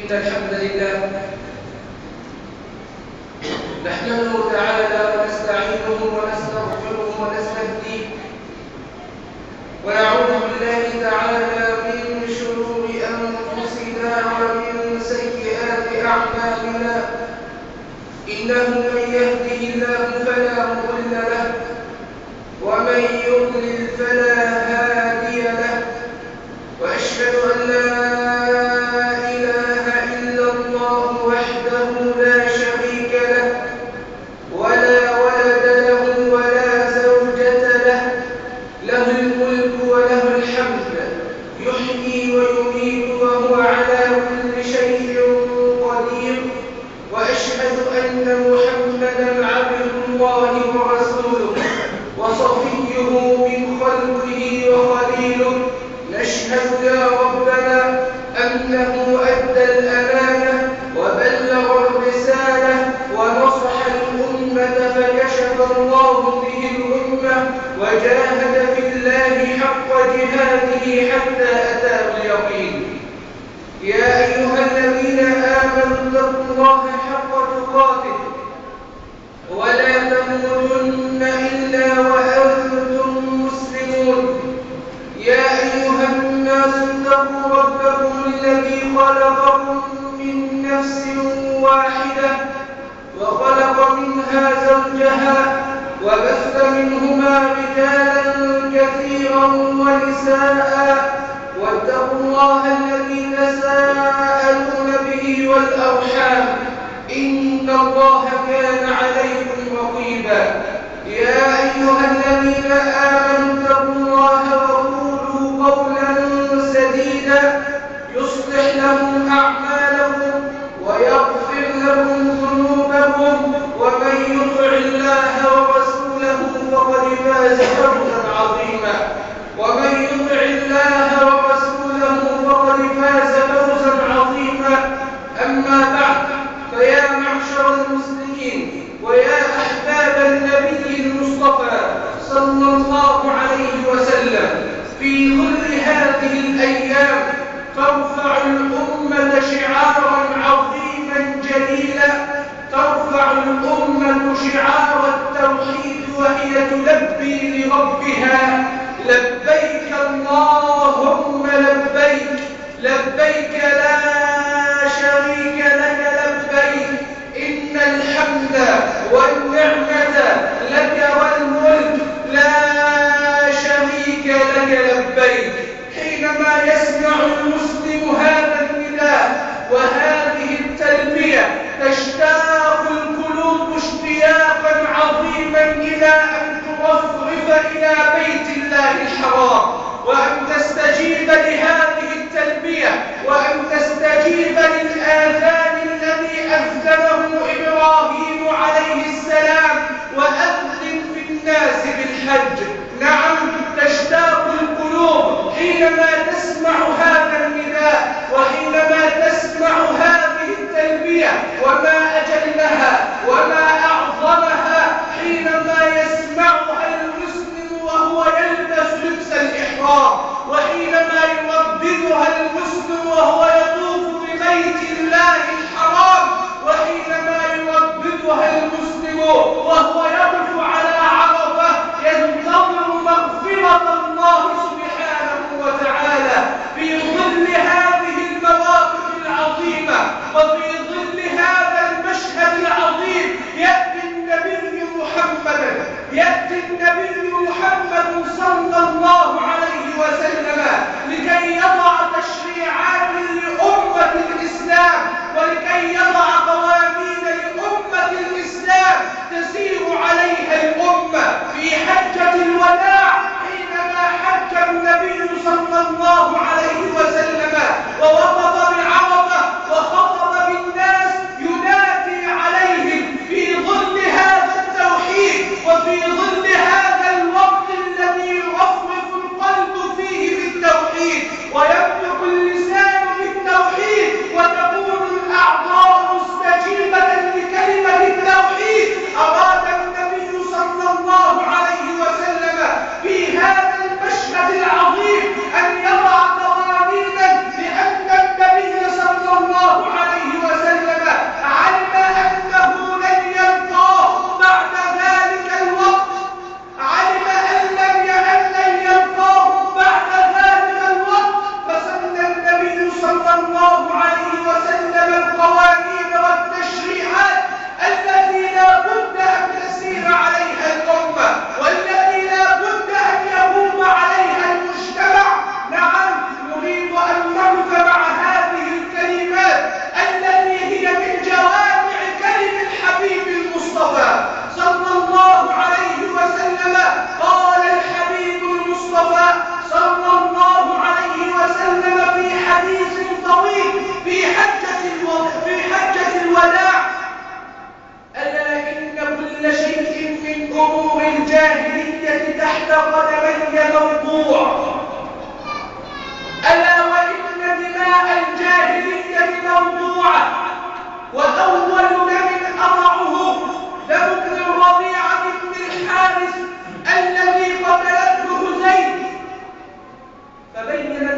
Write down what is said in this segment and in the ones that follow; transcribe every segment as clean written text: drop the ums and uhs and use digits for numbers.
إن الحمد لله نحمده تعالى ونستعينه ونستغفره ونستهديه ونعوذ بالله تعالى من شرور أنفسنا ومن سيئات أعمالنا. إنه من يهده الله فلا مضل له ومن يضلل فلا هادي له، وأشهد أن لا إله إلا الله وحده لا شريك له ولا ولد له ولا زوجة له، له الملك وله الحمد، يحيي ويميت وهو على كل شيء قدير. وأشهد أن محمدا عبد الله ورسوله وصفيه من خلقه وخليله. نشهد يا ربنا أنه أدى الأمانة وبلغ الرسالة ونصح الأمة فكشف الله به الأمة وجاهد في الله حق جهاده حتى أتاه اليقين. يا أيها الذين آمنوا اتقوا الله حق تقاته ولا تموتن إلا وأنتم مسلمون. يا أيها الناس اتقوا ربكم الذي خلقكم من نفس واحدة وخلق منها زوجها وبث منهما رجالا كثيرا ونساء، واتقوا الله الذي تساءلون به والأرحام إن الله كان عليكم رقيبا. يا أيها الذين آمنوا اتقوا الله وقولوا قولا سديدا يصلح لكم أعمالكم ويغفر لكم ذنوبكم، ومن يطع الله ورسوله فقد فاز فوزا عظيما. ومن يطع الله ورسوله فقد فاز فوزا عظيما. أما بعد، فيا معشر المسلمين ويا أحباب النبي المصطفى صلى الله عليه وسلم، في ظل هذه الأيام ترفع الأمة شعارا عظيما جليلا، ترفع الأمة شعار التوحيد وهي تلبي لربها: لبيك اللهم لبيك، لبيك لا شريك لك لبيك، إن الحمد والنعمة لك والملك لا شريك لك لبيك. حينما يسمع المسلم هذا النداء وهذه التلبية تشتاق القلوب اشتياقا عظيما إلى أن ترفرف إلى بيت الله الحرام، وأن تستجيب لهذه التلبية، وأن تستجيب للآذان الذي أذنه إبراهيم عليه السلام: وأذن في الناس بالحج. نعم، تشتاق القلوب حينما تسمع هذا النداء وحينما تسمع هذه التلبية، وما أجلها وما أعظمها حينما يسمعها المسلم وهو يلبس لبس الإحرام، وحينما يرددها المسلم وهو يطوف ببيت الله الحرام، وحينما يرددها المسلم وهو يقف على عرفة ينتظر مغفرة الله سبحانه وتعالى. في ظل هذه المواقف العظيمة وفي ظل هذا المشهد العظيم يأتي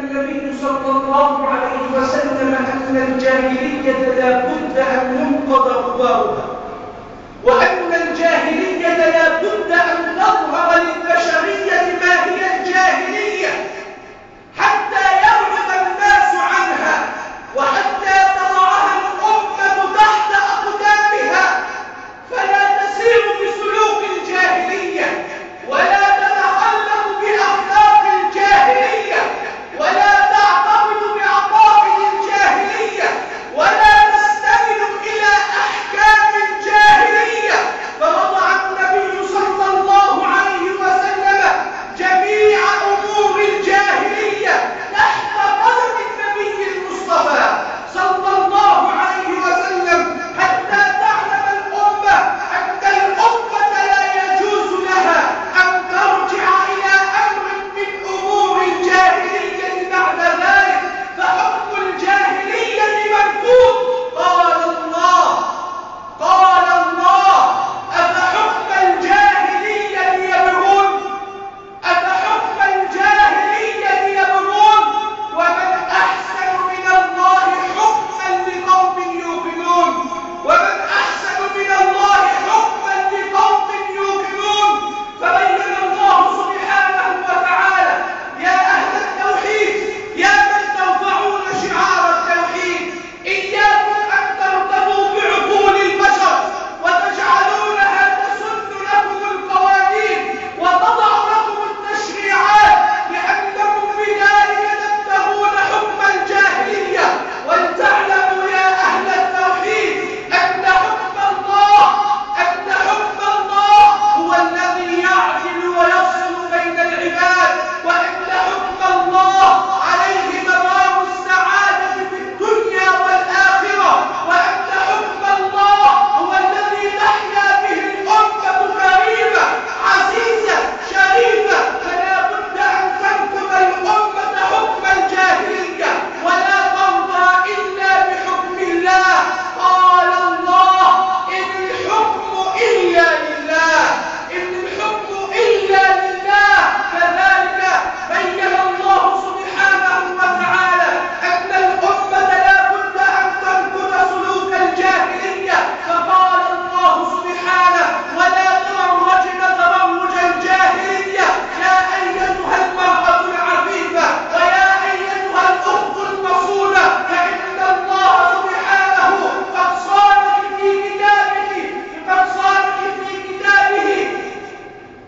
النبي صلى الله عليه وسلم أن الجاهلية لا بد أن ينقض غبارها، وأن الجاهلية لا بد أن تظهر للبشرية ما هي الجاهلية حتى يبعد الناس عنها، وحتى تضعها الأمة تحت أقدامها، فلا تسير بسلوك الجاهلية ولا تتخلق بأخلاق الجاهلية ولا تعتقد بعقائد الجاهلية ولا تستند إلى أحكام الجاهلية. فوضع النبي صلى الله عليه وسلم جميع أمور الجاهلية تحت قدم النبي المصطفى صلى الله عليه وسلم، حتى تعلم الأمة أن الأمة لا يجوز لها أن ترجع إلى أمر من أمور الجاهلية بعد ذلك، فحكم الجاهلية منفوذ. قال الله أفحكم الجاهلية يبغون، أفحكم الجاهلية يبغون ومن أحسن من الله حكما لقوم يوقنون، ومن أحسن من الله حكما لقوم يوقنون. فبين الله سبحانه وتعالى يا أهل التوحيد، يا من ترفعون شعار التوحيد، إياكم أن ترتضوا بعقول البشر وتجعلونها تسن لكم القوانين وتضع لكم التشريعات، لأنكم بذلك تبتغون حكم الجاهلية. ولتعلموا يا أهل التوحيد أن حكم الله هو الذي يعدل ويفصل بين العباد، وأن حكم الله عليه مدار السعادة في الدنيا والآخرة، وأن حكم الله هو الذي تحيا به الأمة كريمة عزيزة شريفة. فلا بد أن تنقض الأمة حكم الجاهلية ولا ترضى إلا بحكم الله. قال الله إن الحكم إلا لله، إن الحكم إلا لله. كذلك بين الله سبحانه وتعالى أن الأمة لا بد أن تنقض سلوك الجاهلية، فقال الله سبحانه ولا تبرجن تبرج الجاهلية يا أيتها المرأة العفيفة ويا أيتها الأخت المصونة، فإن الله سبحانه قد صانك في كتابه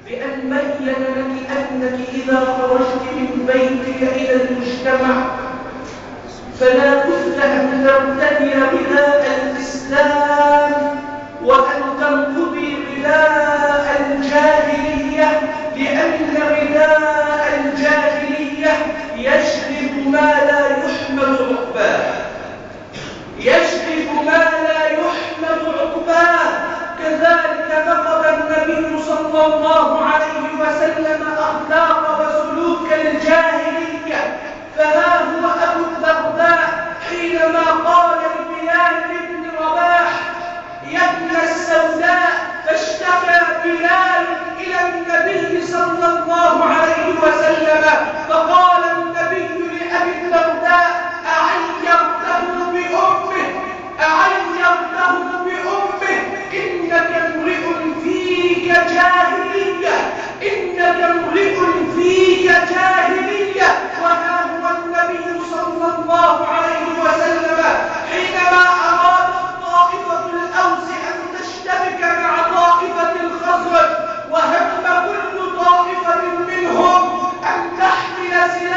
بأن بين لك أنك إذا خرجت من بيتك إلى المجتمع فلا بد أن ترتدي رداء الإسلام وأن تنقضي رداء الجاهلية، لأن رداء الجاهلية يشرب ما لا يحمد عقباه، يشرب ما لا يحمد عقباه. كذلك نقض النبي صلى الله عليه وسلم أخلاق وسلوك الجاهلية. فها هو أبو الدرداء حينما قال لبلال بن رباح يا ابن السوداء، فاشتكى بلال إلى النبي صلى الله عليه وسلم، فقال النبي لأبي الدرداء أعيرته بأمه، أعيرته بأمه، إنك امرئ فيك جاهلية، إنك امرئ فيك جاهلية. وها هو النبي صلى الله عليه وسلم حينما أراد طائفة الأوس أن تشتبك مع طائفة الخزرج، وهم كل طائفة منهم أن تحمل سلاحا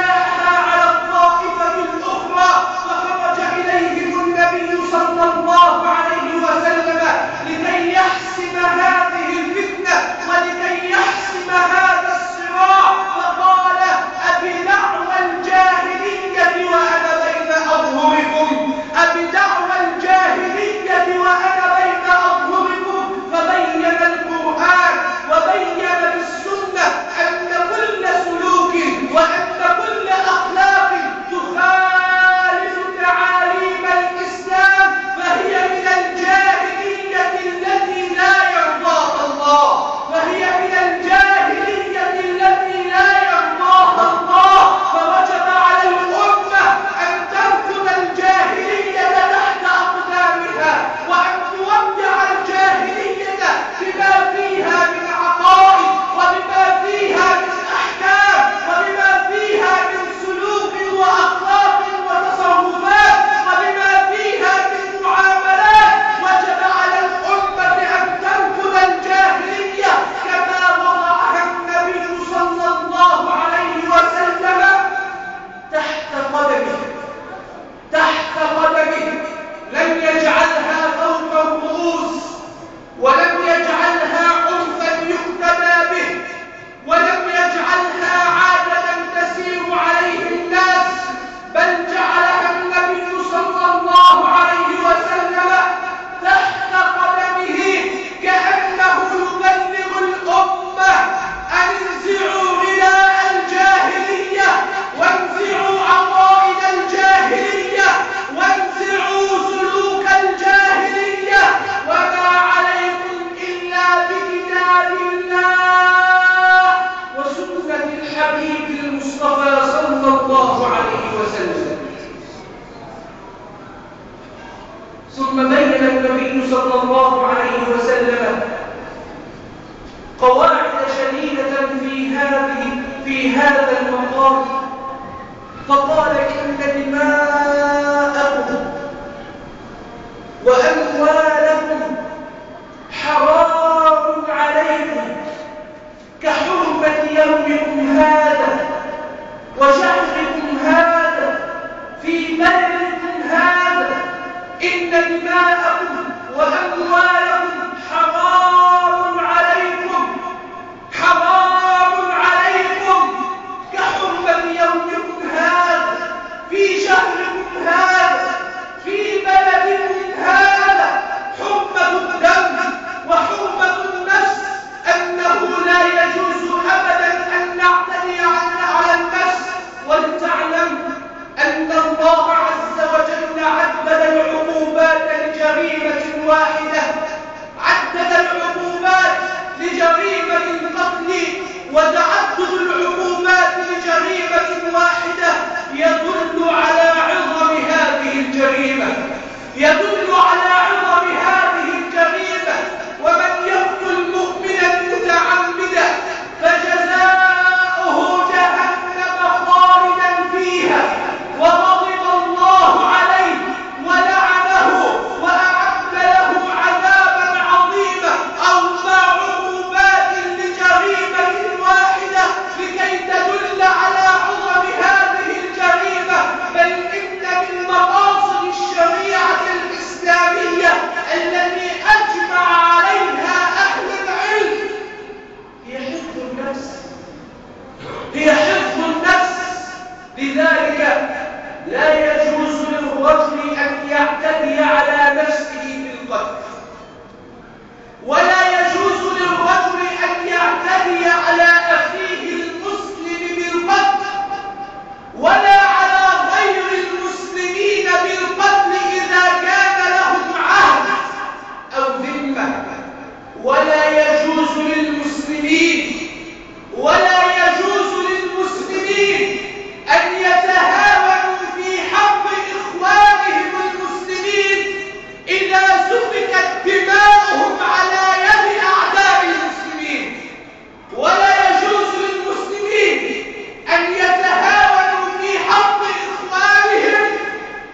وسلم. ثم بين النبي صلى الله عليه وسلم قواعد شديدة في هذا المقام، فقال إن دماءكم وأموالكم حرام عليكم كحرمة يومكم هذا وشهركم هذا في بلدكم هذا. إن دماءكم وأموالكم حرام عليكم كحرمة يومكم هذا في شهركم هذا في بلدكم هذا. حرمة الدم وحرمة النفس، أنه لا يجوز أبدا أن نعتدي على النفس. ولتعلم أن الله عز وجل عدد العقوبات لجريمة واحدة، عدد العقوبات لجريمة القتل، وتعدد العقوبات لجريمة واحدة يدل على عظم هذه الجريمة، يدل على عظم هذه الجريمة. ومن يقتل مؤمنا متعمدا فجزاؤه جهنم خالدا فيها وغضب الله عليه ولعنه وأعد له عذابا عظيما. أربع عقوبات لجريمة واحدة لكي تدل على عظم هذه الجريمة. بل إن من مقاصد الشريعة الإسلامية التي أجمع عليها أهل العلم هي حفظ النفس، هي حفظ النفس. لذلك لا يجوز للرجل أن يعتدي على نفسه بالقتل، ولا يجوز للرجل أن يعتدي على أخيه المسلم بالقتل، ولا على غير المسلمين بالقتل إذا كان لهم عهد أو ذمة. ولا يجوز للمسلمين أن يتهاونوا في حق إخوانهم المسلمين إذا سفكت دماؤهم على يد أعداء المسلمين. ولا يجوز للمسلمين أن يتهاونوا في حق إخوانهم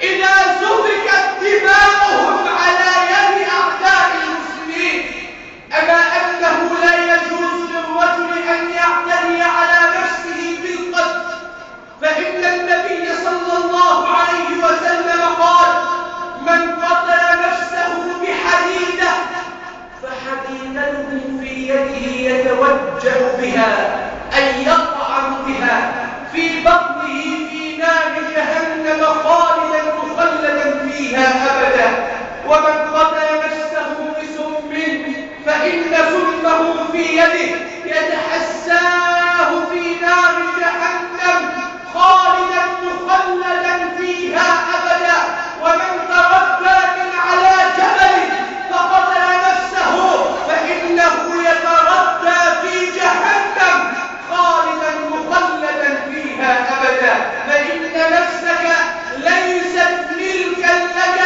إذا سفكت دماؤهم على يد أعداء المسلمين. أما أنه لا يجوز للرجل أن يعتدي على نفسه بالقتل، فإن النبي صلى الله عليه وسلم قال: من قتل نفسه بحديدة فحديدته في يده يتوجه بها، أي يطعن بها في بطنه في نار جهنم خالدا مخلدا فيها أبدا. ومن قتل نفسه بسم فإن سمه في يده يتحساه في نار جهنم خالدا مخلدا فيها أبدا. ومن تردى من على جبل فقتل نفسه فإنه يتردى في جهنم خالدا مخلدا فيها أبدا. فإن نفسك ليست ملكا لك،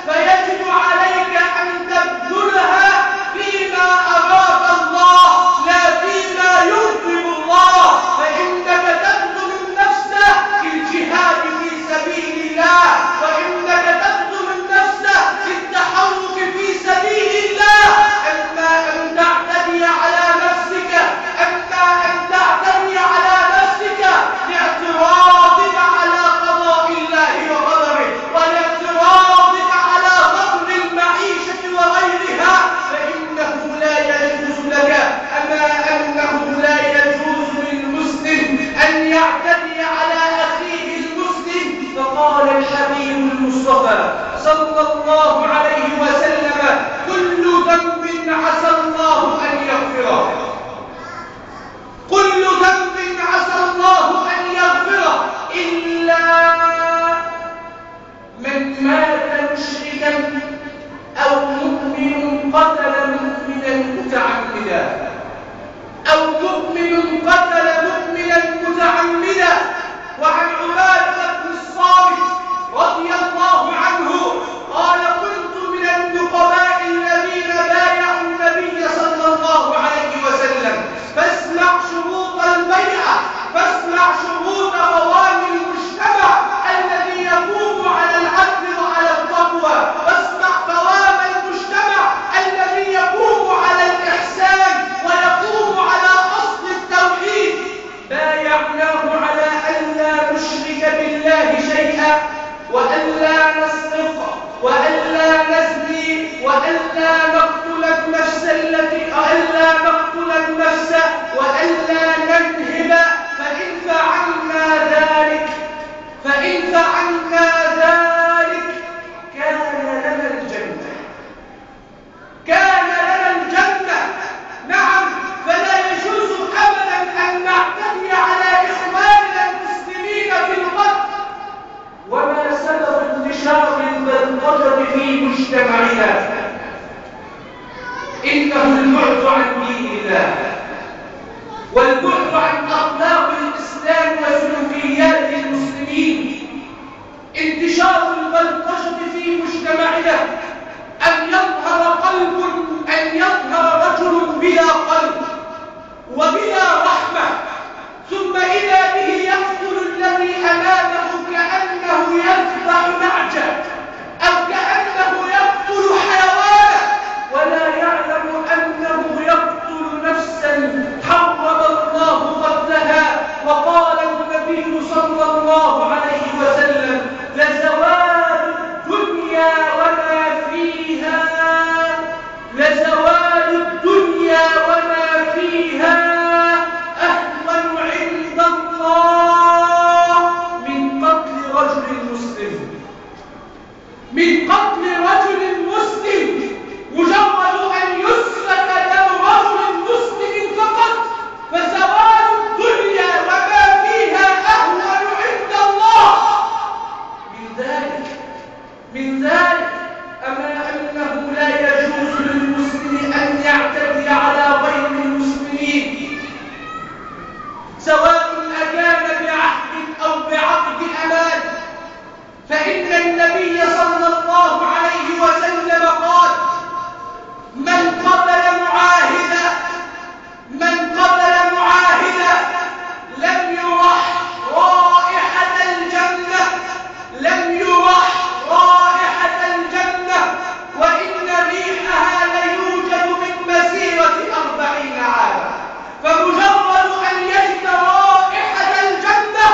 فيجب عليك أن تبذلها فيما أراد الله لا فيما يغضب الله. فإنك تبذل النفس في الجهاد في سبيل الله، وإنك تبذل النفس في التحرك في سبيل الله. أما أن تعتدي على نفسك، لاعتراضك على قضاء الله وقدره، ولاعتراضك على ضرب المعيشة وغيرها، فإنه لا يجوز لك. أما أنه لا يجوز للمسلم أن يعتدي على أخيه المسلم، فقال الحبيب المصطفى صلى الله عليه وسلم: كل ذنب عسى الله أن يغفره، كل ذنب عسى الله أن يغفره إلا من مات مشركا أو مؤمن قتل مؤمنا متعمدا، أو مؤمن قتل مؤمنا متعمدا. وعن عبادة بن وألا نسرق وألا نزني وألا نقتل النفس وألا ننهب. فإن فعلنا ذلك كان لنا الجنة. نعم، فلا يجوز أبدا أن نعتدي على إخواننا المسلمين في القتل. وما سبب انتشار البلطجة في مجتمعنا؟ إنه البعد عن دين الله والبعد عن أخلاق الإسلام وسلوكيات المسلمين. انتشار البلطجة في مجتمعنا أن يظهر رجل بلا قلب وبلا رحمة، ثم إذا به يقتل الذي أمامه كأنه يذبح نعجة أو كأنه يقتل حيوانا، ولا يعلم أنه يقتل نفسا حرم الله قتلها. وقال النبي صلى الله عليه وسلم: لزوال الدنيا وما فيها أهون عند الله من قتل رجل مسلم، مجرد أن يسفك دم رجل مسلم فقط، فزوال الدنيا وما فيها أهون عند الله من ذلك. أما أنه لا يجوز للمسلم أن يعتدي على غير المسلمين، سواء أكان بعهد أو بعقد أمان. فإن النبي صلى الله عليه وسلم قال: من قتل معاهدا لم يرح رائحة الجنة، وإن ريحها ليوجد من مسيرة 40 عاما. فمجرد أن يجد رائحة الجنة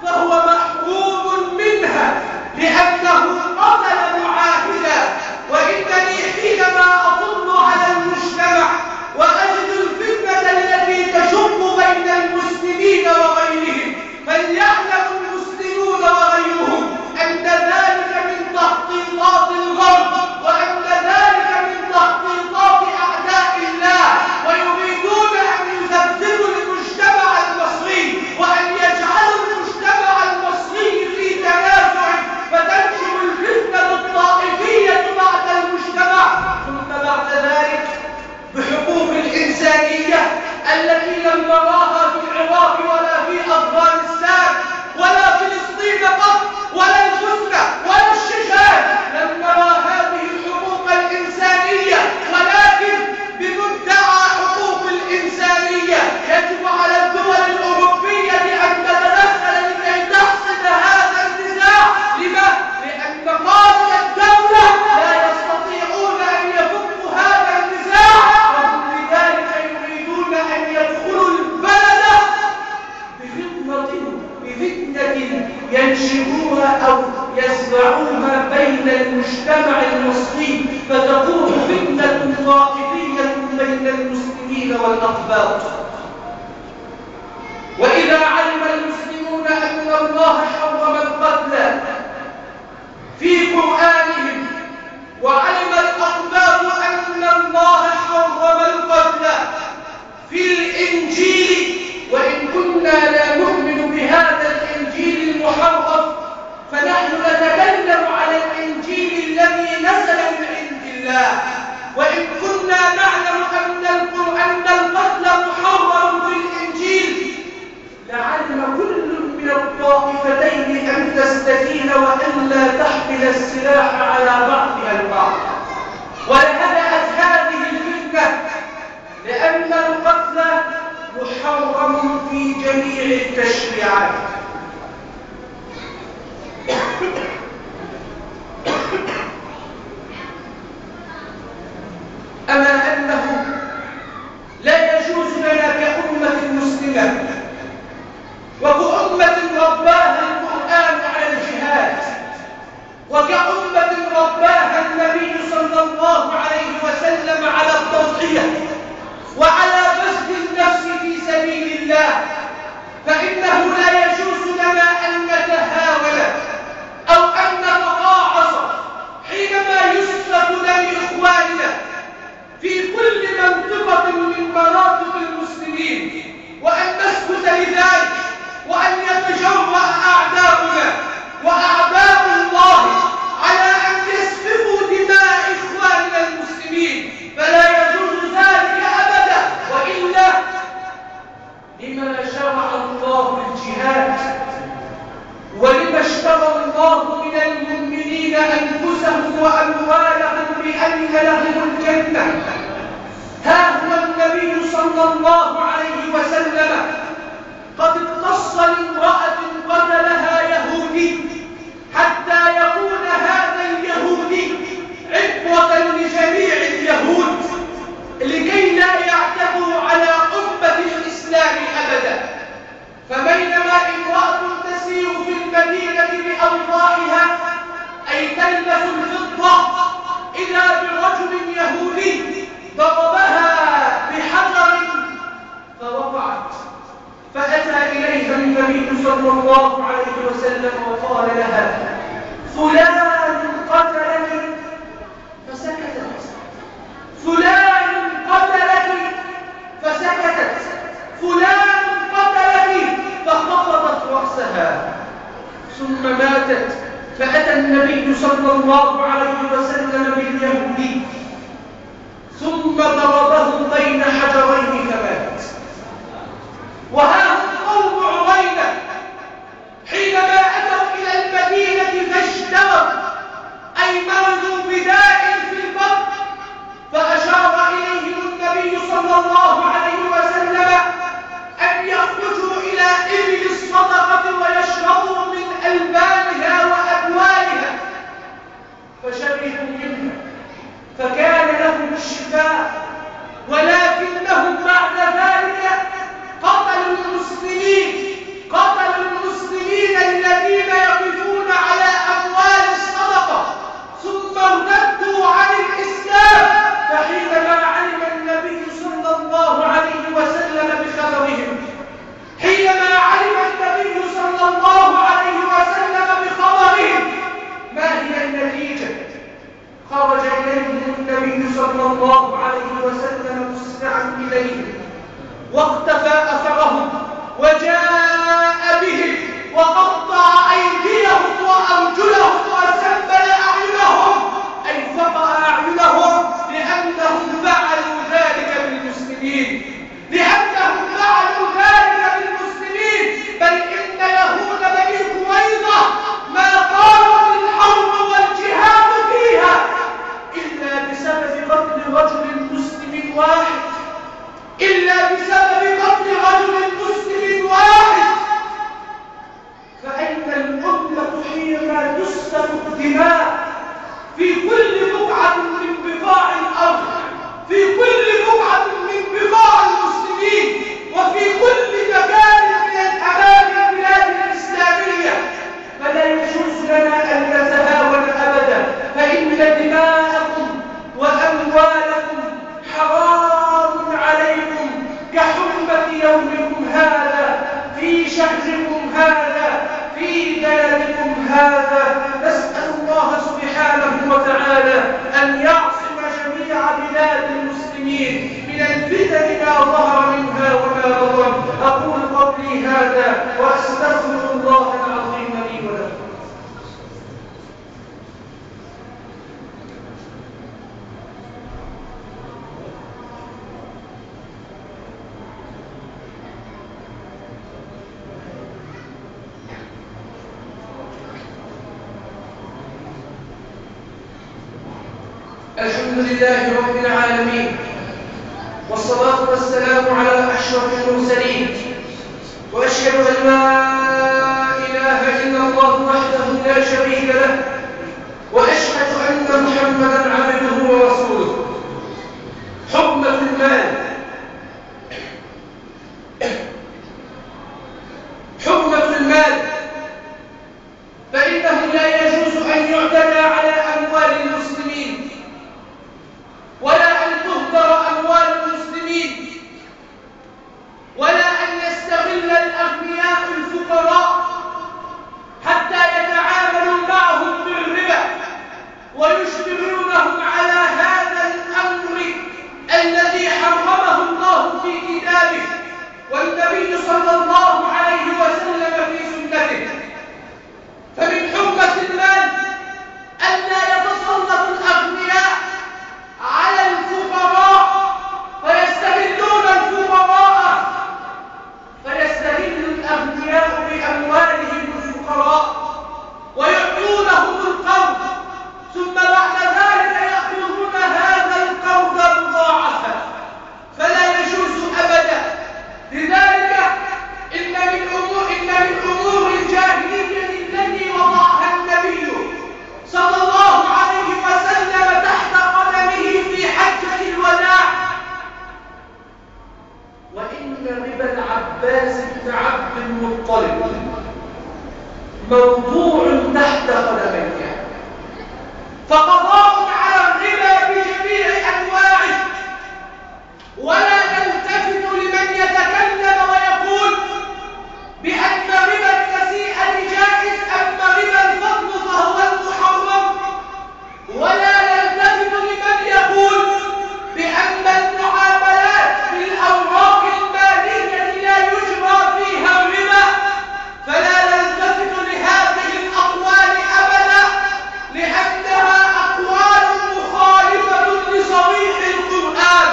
فهو محروم منها لأنه قتل معاهدا. وإنني حينما أطل على المجتمع وأجد الفتنة التي تشق بين المسلمين وغيرهم، فليعلم المسلمون وغيرهم أن ذلك من تخطيطات الغرب، وأن ذلك من تخطيطات أعداء الله، ويريدون أن يذبذبوا المجتمع المصري وأن يجعلوا المجتمع المصري في تنازع، فتنشر الفتنة الطائفية بعد المجتمع، ثم بعد ذلك بحقوق الإنسانية التي لم نراها في العراق ولا في أفغانستان ولا فلسطين قط ولا البوسنة ولا الشيشان، لم نرى هذه الحقوق الإنسانية. ولكن بمدعى حقوق الإنسانية يجب على الدول الأوروبية أن تتدخل لكي تحسم هذا النزاع. لما؟ لأن قادة الدولة لا يستطيعون أن يفكوا هذا النزاع، وهم لذلك يريدون أن يدخلوا البلد بفتنة ينشئوها أو يزرعوها بين المجتمع المصري، فتكون فتنة طائفية بين المسلمين والأقباط. وإذا علم المسلمون أن الله حرم القتل في قرآنهم، وعلم الأقباط أن الله حرم القتل في الإنجيل، وإن كنا لا نؤمن بهذا الإنجيل المحرف، فنحن نتكلم على الإنجيل الذي نزل من عند الله. وإن كنا نعلم أن القتل محرم في الإنجيل، لعلم كل من الطائفتين أن تستكين وألا تحمل السلاح على بعضها البعض، ولهدأت هذه الفتنة، لأن القتل محرم في جميع التشريعات. أما أنه لا يجوز لنا كأمة مسلمة وكأمة رباها القرآن على الجهاد يلبس الفضة إذا برجل يهودي ضربها بحجر فوقعت، فأتى إليها النبي صلى الله عليه وسلم وقال لها: فلان قتلني، فسكتت. فلان قتلك، فسكتت. فلان قتلك، فخفضت رأسها ثم ماتت. فأتى النبي صلى الله عليه وسلم باليهودي ثم ضربه بين حجرين فمات. وها هم قوم عوينة حينما أتوا إلى المدينة فاشتروا أي مرضوا بداء في البطن، فأشار إليهم النبي صلى الله عليه وسلم أن يخرجوا إلى إبل الصدقة ويشربوا من ألبانها وأبوالها، فشربوا منها فكان لهم الشفاء. ولكنهم بعد ذلك قتلوا المسلمين الذين يقفون على أموال الصدقة ثم ارتدوا عن الإسلام. فحينما علم النبي صلى الله عليه وسلم بخبرهم ما هي النتيجة؟ خرج إليهم النبي صلى الله عليه وسلم مسرعا إليهم واقتفى أثرهم وجاء بهم وقطع أيديهم وأرجلهم وسبل أعينهم، أي فقع أعينهم، لأنهم فعلوا ذلك بالمسلمين. بل إن يهود بني قريظة ما قاموا بالحرب والجهاد فيها إلا بسبب قتل رجل مسلم واحد. فأين الأمة حينما تسفك الدماء في كل بقعة من بقاع الأرض، في كل بقعة من بقاع المسلمين، وفي كل مكان من الأماكن البلاد الإسلامية؟ فلا يجوز لنا أن نتهاون أبدا، فإن دماءكم وأموالكم حرام عليكم كحرمة يومكم هذا في شهركم هذا في بلدكم هذا. نسأل الله سبحانه وتعالى أن يعصم جميع بلاد المسلمين من الفتن ما ظهر منها وما بطن. أقول قولي هذا وأستغفر الله العظيم لي ولكم. الحمد لله رب العالمين، والصلاة والسلام على أشرف المرسلين، وأشهد أن لا إله إلا الله وحده لا شريك له، وأشهد أن محمدا عبده ورسوله. حرمة المال. فإنه لا يجوز أن يعتدى على أموال المسلمين، ولا أن تهدر أموال المسلمين، ولا أن يستغل الأغنياء الفقراء حتى يتعاملوا معهم بالربا ويشتغلونهم على هذا الأمر الذي حرمه الله في كتابه والنبي صلى الله عليه وسلم في سنته. فمن حرمة المال ألا يتسلط الأغنياء على الفقراء فيستغلون الفقراء، فيستغل الأغنياء بأموالهم الفقراء ويعطونهم القرض، ثم بعد ذلك يأخذون هذا القرض مضاعفا، فلا يجوز أبدا. لذلك إن من أمور الجاهلية التي وضعها النبي صلى الله عليه وسلم تحت قدمه في حجة الوداع، وإن ربا العباس بن عبد المطلب موضوع تحت قدميه. فقضاء على الربا بجميع أنواعه، ولا نلتفت لمن يتكلم ويقول بأن ربا النسيئة جائز أما ربا الفضل فهو المحرم، ولا نلتفت لمن يقول بأن المعاملات بالأوراق المالية لا يجرى فيها الربا، فلا نلتفت لهذه الأقوال أبدا، لأنها أقوال مخالفة لصريح القرآن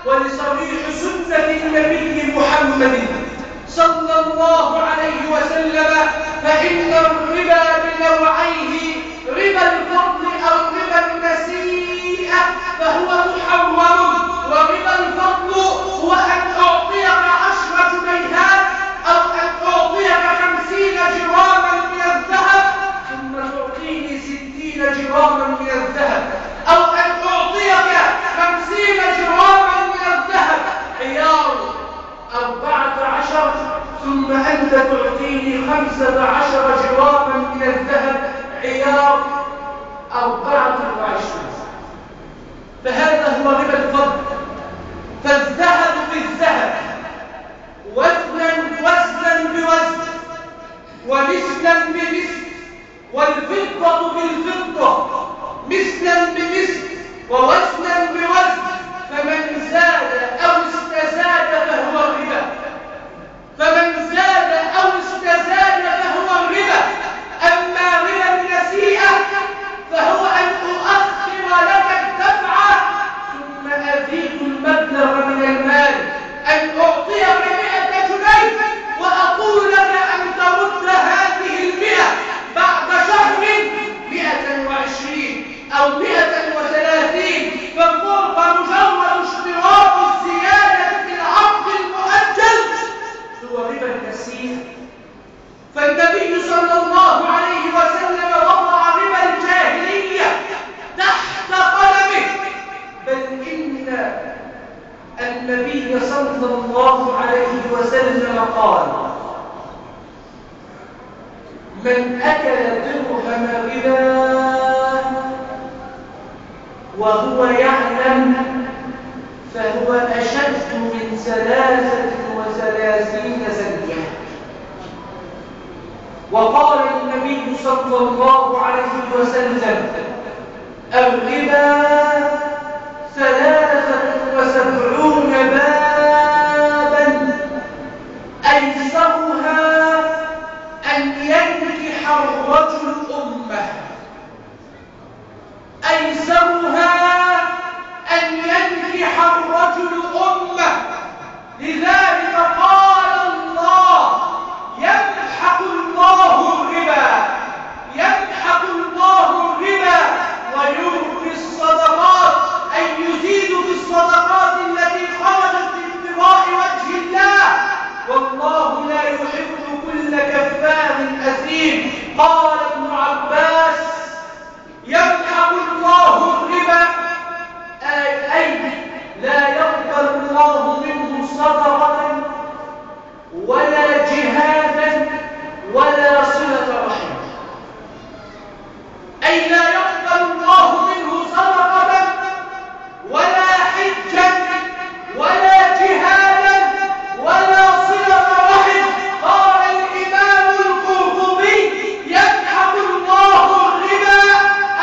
ولصريح سنة النبي محمد صلى الله عليه وسلم. فإن الربا بنوعيه ربا الفضل أو ربا النسيئة فهو محرم، وربا الفضل هو أن أعطيك 10 جنيهات أو أن أعطيك 50 جراما من الذهب ثم تعطيني 60 جراما من الذهب، أو أن أعطيك 50 جراما من الذهب عيار 14 ثم أنت تعطيني 15 جراما من الذهب عيار 24. فهذا هو ربا الفضل. فالذهب بالذهب، وزنا بوزن، ومثلا بمثل، والفضة بالفضة مثلا بمثل ووزنا بوزن، فمن زاد أو استزاد فهو الربا، فمن زاد أو استزاد فهو الربا. أما ربا النسيئة فهو أن أؤخر لك الدفع ثم أزيد المبلغ من المال، أن أعطيك 100 جنيه وأقول لك أن ترد هذه 100 بعد شهر 120 أو 130، فمجرد اشتراط الزيادة في العقد المؤجل هو ربا النسيئة. فالنبي صلى الله عليه وسلم وضع ربا الجاهلية تحت قدمه، بل إن النبي صلى الله عليه وسلم قال: من أكل درهم ربا وهو يعلم فهو أشد من 33 زنية. وقال النبي صلى الله عليه وسلم: الربا 73 بابا أيسرها أن ينكح الرجل أمه، أيسرها أن ينكح الرجل أمه. لذلك قال الله: يمحق الله الربا، يمحق الله الربا ويربي الصدقات، أي يزيد في الصدقات التي خرجت بابتغاء وجه الله، والله لا يحب كل كفار أثيم. قال ابن عباس: يمحق الله الربا أي لا يقبل الله منه صدقة ولا جهادا ولا صلة رحم، أي لا يقبل الله منه صدقة ولا حجا ولا جهادا ولا صلة رحم. قال الإمام القرطبي: يمحق الله الربا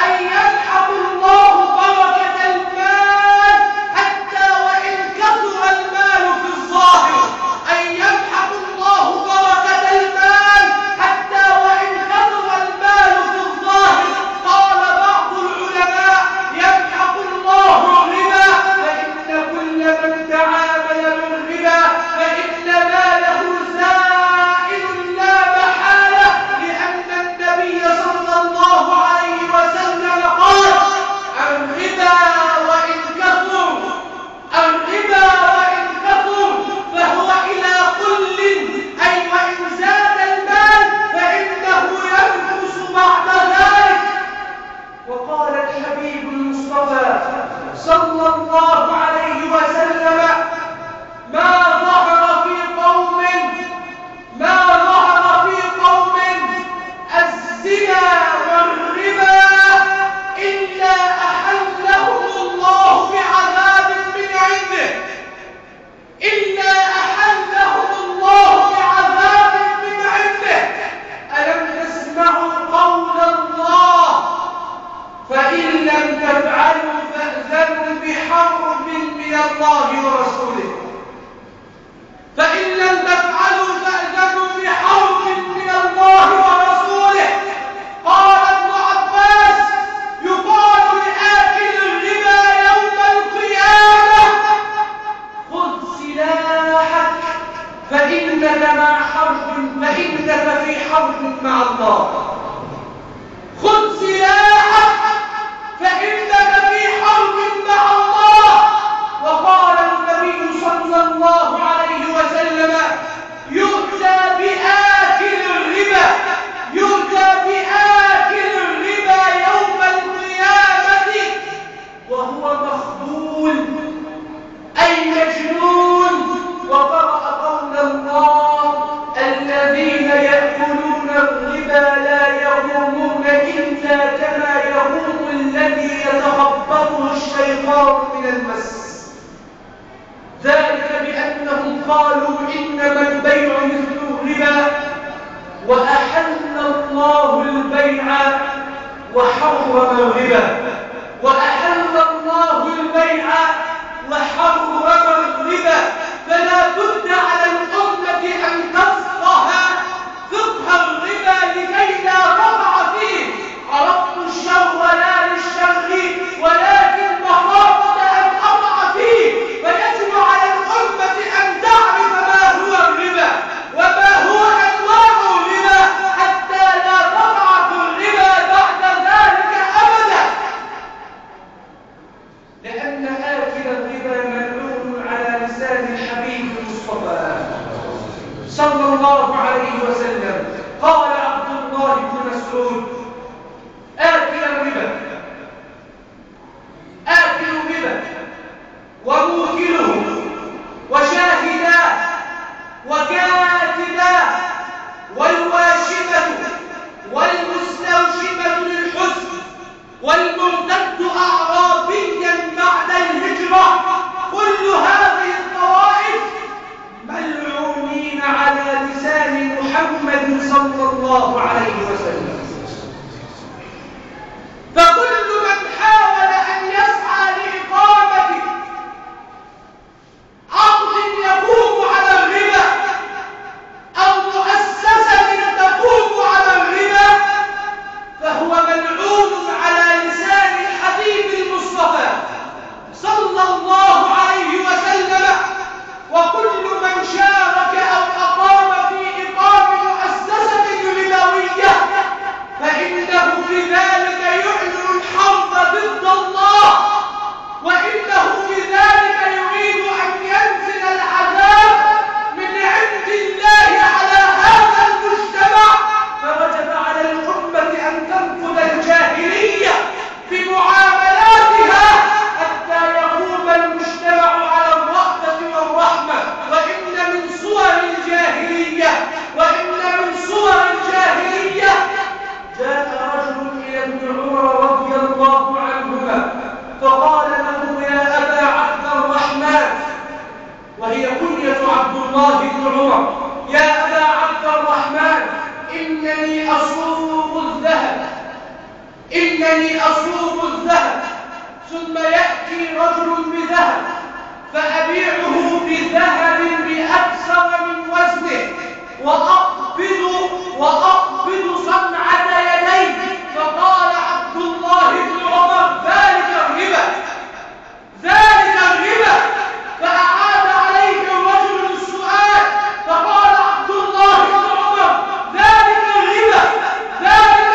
أي يمحق الله بركة المال حتى وإن كثر المال في الظاهر، أي يمحق الله بركة المال حتى وإن كثر المال في الظاهر. قال الله ورسوله، فإن لم تفعلوا فأذنوا بحرب من الله ورسوله. قال ابن عباس: يقال لآكل الربا يوم القيامة: خذ سلاحك فإنك في حرب مع الله. خذ سلاحك فإنك في حرب مع الله. وقال النبي صلى الله عليه وسلم: يؤتى بآكل الربا يوم القيامة وهو مخبول، أي مجنون. وقرأ قول الله: الذين يأكلون الربا لا يقومون إلا كما يقوم الذي يتخبطه الشيطان من المس. ذلك بأنهم قالوا إنما البيع مثل الربا، وأحل الله البيع وحرم الربا. وأحل الله البيع وحرم الربا. فلا بد على الأمة أن تفقه الربا لكي لا تقع فيه. عرفت الشر لا للشر ولكن مخافة أن أقع فيه. فيجب على الأمة أن تعرف ما هو الربا وما هو أنواع الربا حتى لا تقع في الربا بعد ذلك أبدا، لأن آكل الربا ملعون على لسان الحبيب المصطفى صلى الله عليه وسلم. قال عبد الله بن مسعود: آكل الربا وموكله وشاهداه وكاتباه والواشمة والمستوشمة للحسن والمرتد أعرابيا بعد الهجرة، كل هذه الطوائف ملعونين على لسان محمد صلى الله عليه وسلم. فكل من حاول أن يسعى لإقامة عقد يقوم على الربا أو مؤسسة تقوم على الربا فهو ملعون على لسان الحبيب المصطفى صلى الله عليه وسلم. وكل من شارك أو أقام في إقامة مؤسسة ربوية فإنه بذلك يعلن الحرب ضد الله، وإنه بذلك يريد أن ينزل العذاب من عند الله على هذا المجتمع. فوجب على الأمة أن تنقذ الجاهلية بمعاملاتها حتى يقوم المجتمع على الرأفة والرحمة. وإن من صور الجاهلية جاء رجل إلى ابن عمر رضي الله عنهما فقال له: يا أبا عبد الرحمن، وهي كنية عبد الله بن عمر: يا أبا عبد الرحمن، إنني أصوب الذهب ثم يأتي رجل بذهب فأبيعه بذهب بأكثر من وزنه وأقبض صنعة يديه. فقال عبد الله بن عمر: ذلك الربا. فأعاد عليه الرجل السؤال فقال عبد الله بن عمر: ذلك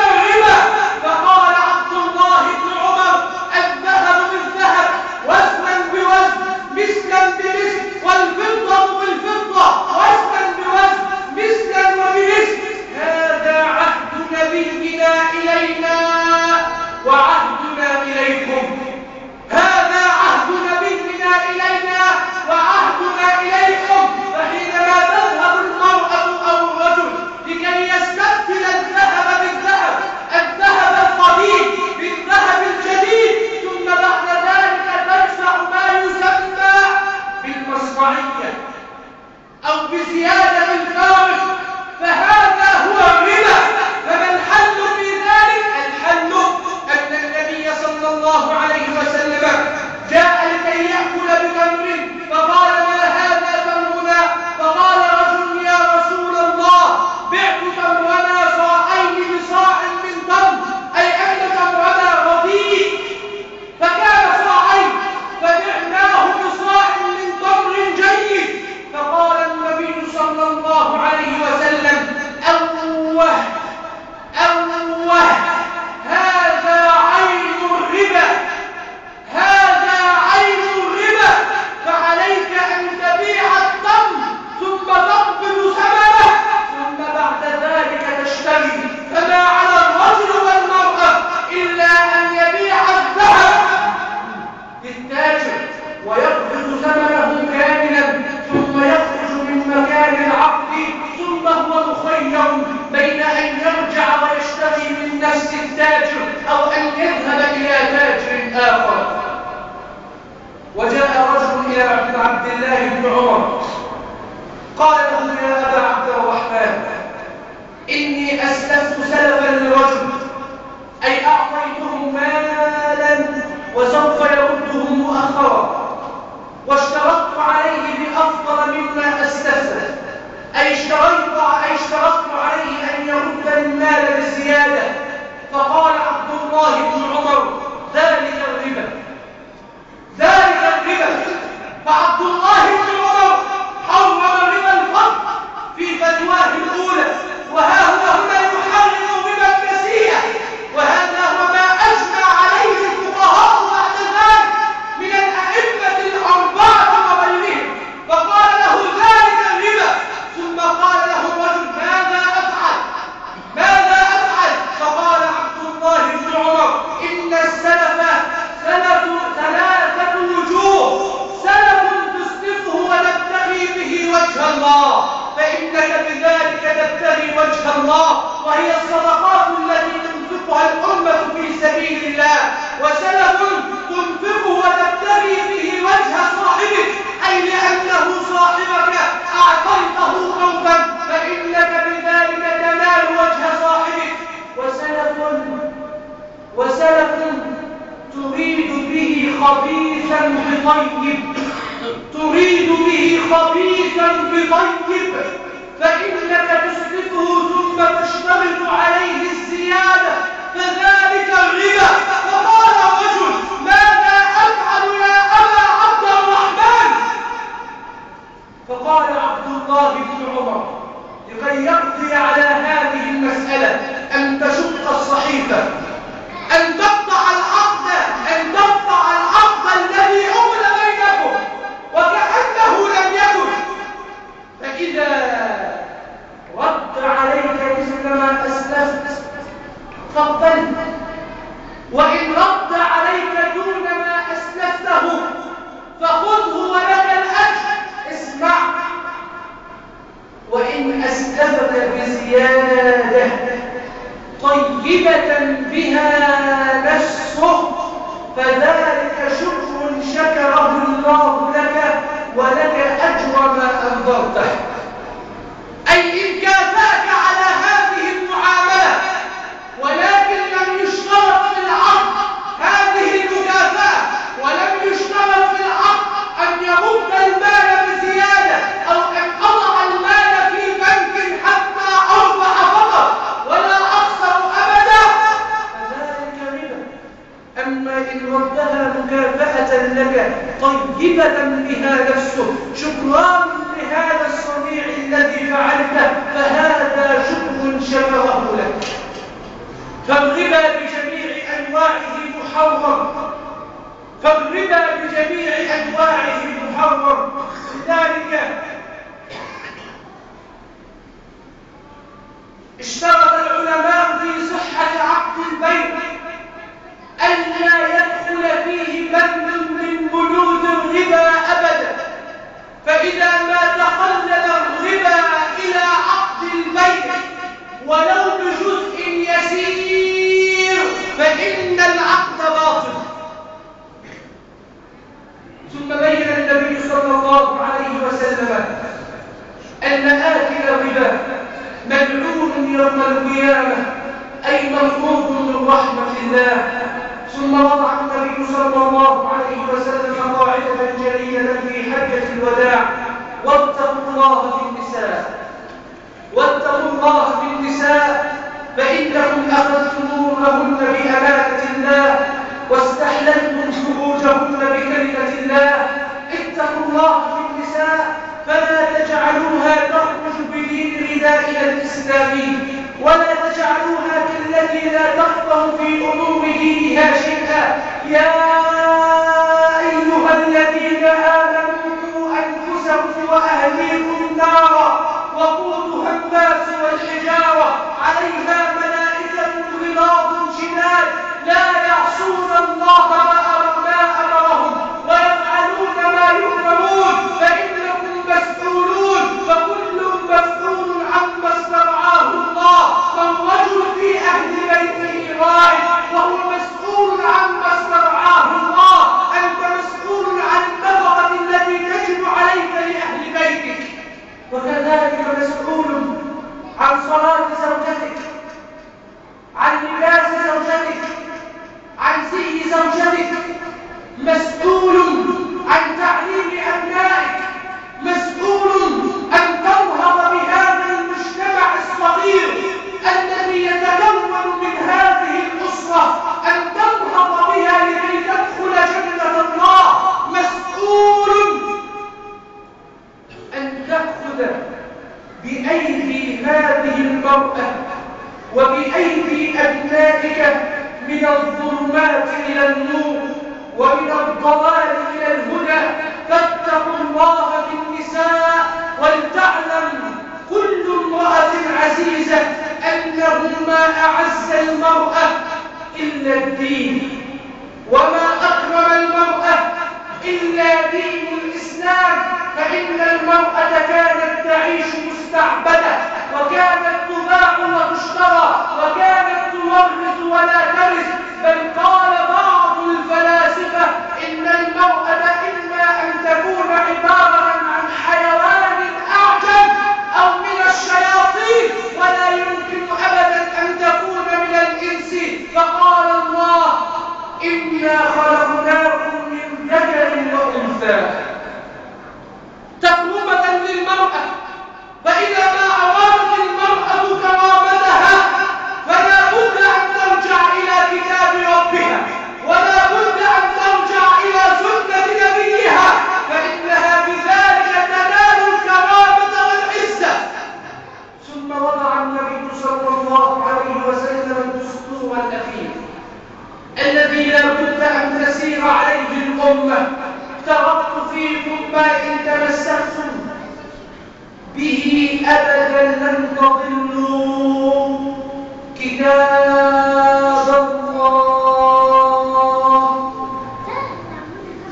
الربا. فقال عبد الله بن عمر: الذهب بالذهب، وزنا بوزن، مثلا بمثل، والفضة بالفضة، وزنا بوزن، مثلا وبمثل. هذا التاجر أو أن يذهب إلى تاجر آخر. وجاء رجل إلى عبد الله بن عمر قال له: يا أبا عبد الرحمن، إني أسلفت سلفا لرجل، أي أعطيته مالا وسوف يرده مؤخرا، واشترطت عليه بأفضل مما أسلفته، أي اشترطت عليه أن يرد المال بزيادة. فقال عبد الله بن عمر: ذلك الربا، ذلك الربا. فعبد الله بن عمر حرم ربا الفضل في فتواه الأولى، وها هو هنا يحرم ربا النسيئة، وهذا هو ما أجمع عليه الفقهاء بعد ذلك من الأئمة الأربعة وغيرهم. فقال له: ذلك الربا. ثم قال له الرجل: ماذا أفعل؟ ماذا أفعل؟ فقال عبد الله بن عمر: إن السلف ثلاثة وجوه، سلف تسلفه وتبتغي به وجه الله، فإنك بذلك تبتغي وجه الله، وهي الصدقات التي تنفقها الأمة في سبيل الله، وسلف تنفقه وتبتغي به وجه صاحبك، أي لأنه صاحبك أعطيته قوما، فإنك بذلك تنال وجه صاحبك. وسلف تريد به خبيثا بطيب، تريد به خبيثا بطيب، فإنك تسلفه ثم تشترط عليه الزيادة، فذلك الربا. فقال الرجل: ماذا أفعل يا أبا عبد الرحمن؟ فقال عبد الله بن عمر لكي يقضي على هذه المسألة أن تشق الصحيفة، أن تقطع العقد الذي عقد بينكم وكأنه لم يكن، فإذا رد عليك مثل ما أسلفت فاقبل، وإن رد عليك دون ما أسلفته فخذه ولك الأجر. اسمع: وإن أسلفك بزيادة طيبة بها نفسه فذلك شكر شكره الله لك ولك أجر ما أنظرته. أي إن كافأك على هذه المعاملة ولكن لم يشترط في العقد هذه المكافأة، ولم يشترط في العقد أن يرد المال بزيادة أو أن أضع المال في بنك حتى أربح فقط ولا أخسر أبدا، فذلك ربا. أما إن ردها مكافأة لك طيبة بها نفسه، شكران لهذا الصنيع الذي فعلته، فهذا شكر شكره لك. فالربا بجميع أنواعه محرم، فالربا بجميع أنواعه محرم. لذلك اشترط العلماء في صحة عقد البيع ألا يدخل فيه بند من بنود الربا أبدا، فإذا ما تخلل الربا إلى عقد البيع ولو بجزء يسير فإن العقد باطل. ثم بين النبي صلى الله عليه وسلم أن آكل الربا ملعون يوم القيامة، أي مطرود من رحمة الله. ثم وضع النبي صلى الله عليه وسلم قاعدة جليلة في حجة الوداع: واتقوا الله في النساء، واتقوا الله في النساء، فإنكم أخذتموهن بأمانة الله واستحللتم فروجهن بكلمة الله. اتقوا الله في النساء فلا تجعلوها تخرج بدين ردائها الإسلامي، ولا تجعلوها كالتي لا تفقه في أمور دينها شيئا. يا أيها الذين آمنوا قوا أنفسكم وأهليكم نارا وقودها الناس والحجارة عليها ملائكة غلاظ شداد لا يعصون الله ما أمرهم ويفعلون ما يؤمرون، فإنكم مسؤولون، فكل مسؤول عما استرعاه الله. فالرجل في أهل بيته راع زوجتك، مسؤول عن تعليم أبنائك، مسؤول أن تنهض بهذا المجتمع الصغير الذي يتكون من هذه الأسرة، أن تنهض بها لكي تدخل جنة الله. مسؤول أن تأخذ بأيدي هذه المرأة وبأيدي أبنائك من الظلمات إلى النور ومن الضلال إلى الهدى. فاتقوا الله في النساء، ولتعلم كل امرأة عزيزة أنه ما أعز المرأة إلا الدين، وما أكرم المرأة إلا دين الإسلام. فإن المرأة كانت تعيش مستعبدة، وكانت تباع وتشترى، وكانت تورث ولا ترث. بل قال بعض الفلاسفة إن المرأة إما أن تكون عبارة عن حيوان أعجب أو من الشياطين، ولا يمكن أبدا أن تكون من الإنس. فقال الله: إنا خلقناكم من ذكر وأنثى، تكرمة للمرأة. فإذا ما أرادت المرأة كرامتها فلا بد أن ترجع إلى كتاب ربها، ولا بد أن ترجع إلى سنة نبيها، فإنها بذلك تنال الكرامة والعزة. ثم وضع النبي صلى الله عليه وسلم الدستور الأخير الذي لا بد أن تسير عليه الأمة. تركت فيكم ما إن تمسكتم به أبدا لن تضلوا، كتاب الله،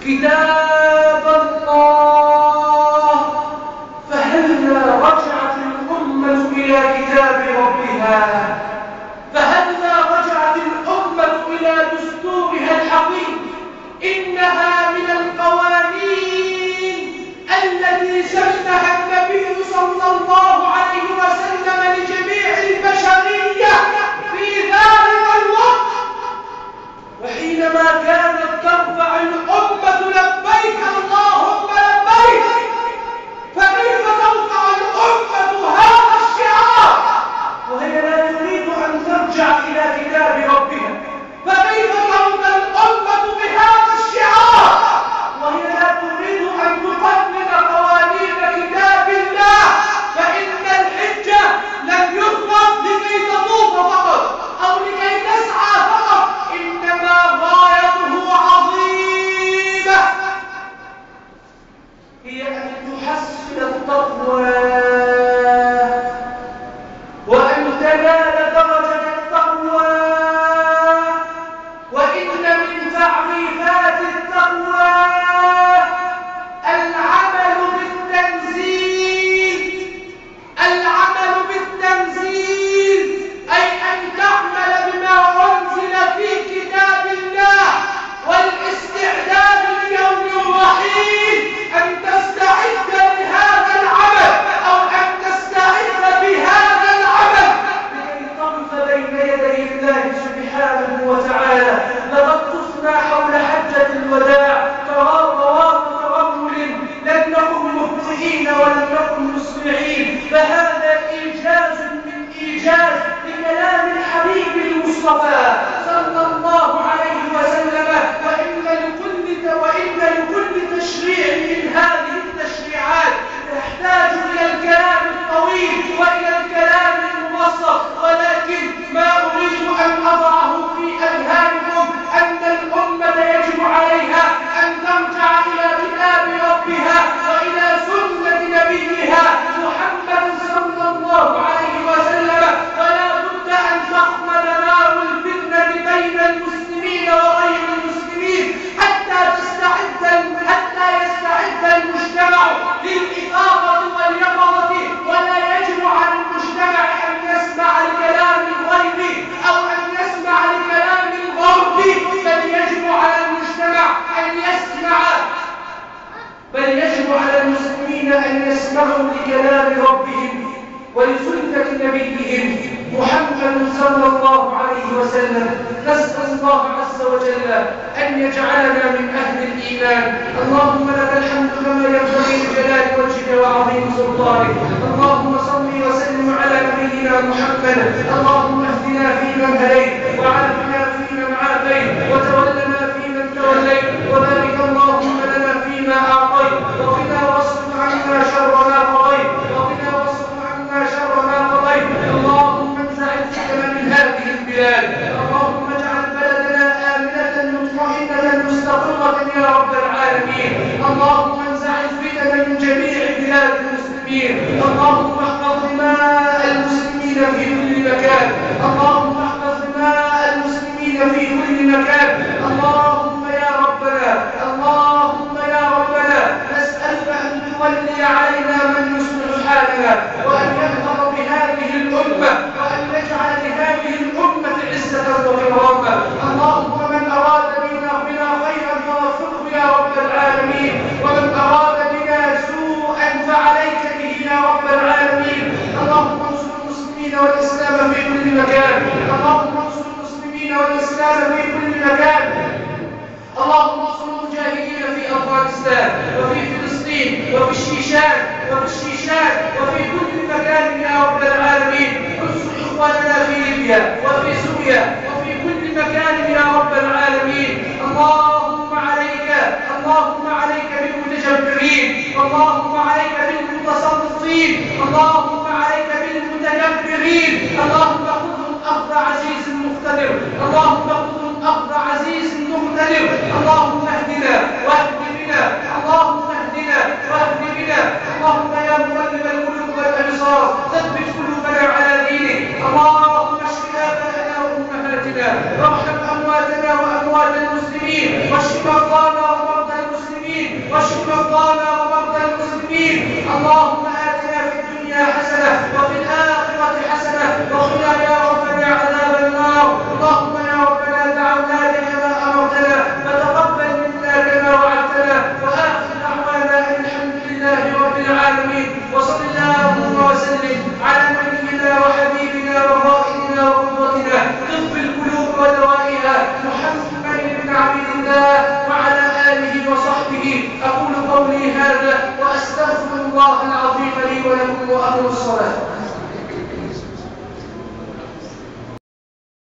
كتاب الله. فهلا رجعت الأمة إلى كتاب ربها، فهلا رجعت الأمة إلى دستورها الحقيقي. إنها من القوانين التي سنها النبي صلى الله عليه وسلم لجميع البشرية في ذلك الوقت. وحينما كانت ترفع الأمة لبيك اللهم لبيك، فكيف ترفع الأمة هذا الشعار وهي لا تريد أن ترجع إلى كتاب ربها؟ فكيف ترضى الأمة بهذا الشعار وهي لا تريد أن تقنن قوانين كتاب الله؟ فإن الحج لم يخلق لكي تطوف فقط أو لكي تسعى فقط، إنما غايته عظيمة، هي أن تحصل التقوى وأن تنال درجة التقوى. وإن من تعريفات التقوى العمل بالتنزيل، العمل بالتنزيل أي أن تعمل بما أنزل في كتاب الله، والاستعداد ليوم الرحيل أن تستعد لهذا العمل أو أن تستعد بهذا العمل لكي تقف بين يدي الله سبحانه وتعالى. لقد طفنا حول حجة الوداع ترمل، لم نكن مخطئين ولم نكن مسرعين، فهذا إيجاز من إيجاز لكلام الحبيب المصطفى صلى الله عليه وسلم. وإن لكل تشريع من هذه التشريعات يحتاج إلى الكلام الطويل وإلى الكلام المبسط، ولكن ما أريد أن أضعه في أذهانكم أن الأمة يجب عليها أن ترجع إلى كتاب ربها وإلى سنة نبيها محمد صلى الله عليه وسلم. ولا بد أن تخمد نار الفتنة بين المسلمين وغير المسلمين حتى يستعد المجتمع للإفاقة واليقظة. ولا يجب على المجتمع أن يسمع لكلام الغيب أو أن يسمع لكلام الغرب، بل يجب على المسلمين أن يسمعوا لكلام ربهم ولسنة نبيهم محمد صلى الله عليه وسلم. نسأل الله عز وجل أن يجعلنا من أهل الإيمان. اللهم لك الحمد كما ينبغي لجلال وجهك وعظيم سلطانك. اللهم صل وسلم على نبينا محمد. اللهم اهدنا فيمن هديت وعافنا فيمن عافيت وتولنا فيمن توليت وبارك اللهم لنا فيما أعطيت وقنا واصرف عنا شر ما قضيت اللهم انزع الفتن من هذه البلاد. اللهم اجعل بلدنا آمنة مطمئنة مستقرة يا رب العالمين. اللهم انزع الفتن من جميع بلاد المسلمين. اللهم احفظ دماء المسلمين في كل مكان. اللهم احفظ دماء المسلمين في كل مكان. اللهم يا ربنا نسألك أن تولي علينا من يصلح حالنا وأن ينهض بهذه الأمة وأن يجعل لهذه الأمة عزة وكرامة. اللهم من أراد بنا خيرا فوفقه يا رب العالمين، ومن أراد بنا سوءا فعليك به يا رب العالمين. اللهم انصر المسلمين والإسلام في كل مكان. اللهم انصر المسلمين والإسلام في كل مكان. اللهم انصر المجاهدين في أفغانستان وفي فلسطين وفي الشيشان وفي كل مكان يا رب العالمين. انصر إخواننا في ليبيا وفي سوريا وفي كل مكان يا رب العالمين. اللهم عليك بالمتجبرين. اللهم عليك بالمتسلطين. اللهم عليك بالمتكبرين. اللهم خذهم أخذ عزيز مقتدر. اللهم اهدنا واهد بنا. اللهم يا مقلب القلوب والأبصار ثبت قلوبنا على دينك. اللهم اشف آباءنا وأمهاتنا وارحم أمواتنا وأموات المسلمين واشف مرضانا ومرضى المسلمين. اللهم آتنا في الدنيا حسنة وفي الآخرة حسنة وقنا يا ربنا عذاب النار. اللهم يا ربنا دعونا لك ما أمرتنا فتقبل منا كما وعدتنا. وآخر دعوانا أن الحمد لله رب العالمين. وصل اللهم وسلم على نبينا وحبيبنا وقائدنا وقدوتنا طب القلوب ودوائها محمد بن عبد الله وعلى آله وصحبه. أقول قولي هذا وأستغفر الله العظيم لي ولكم وأقم الصلاة.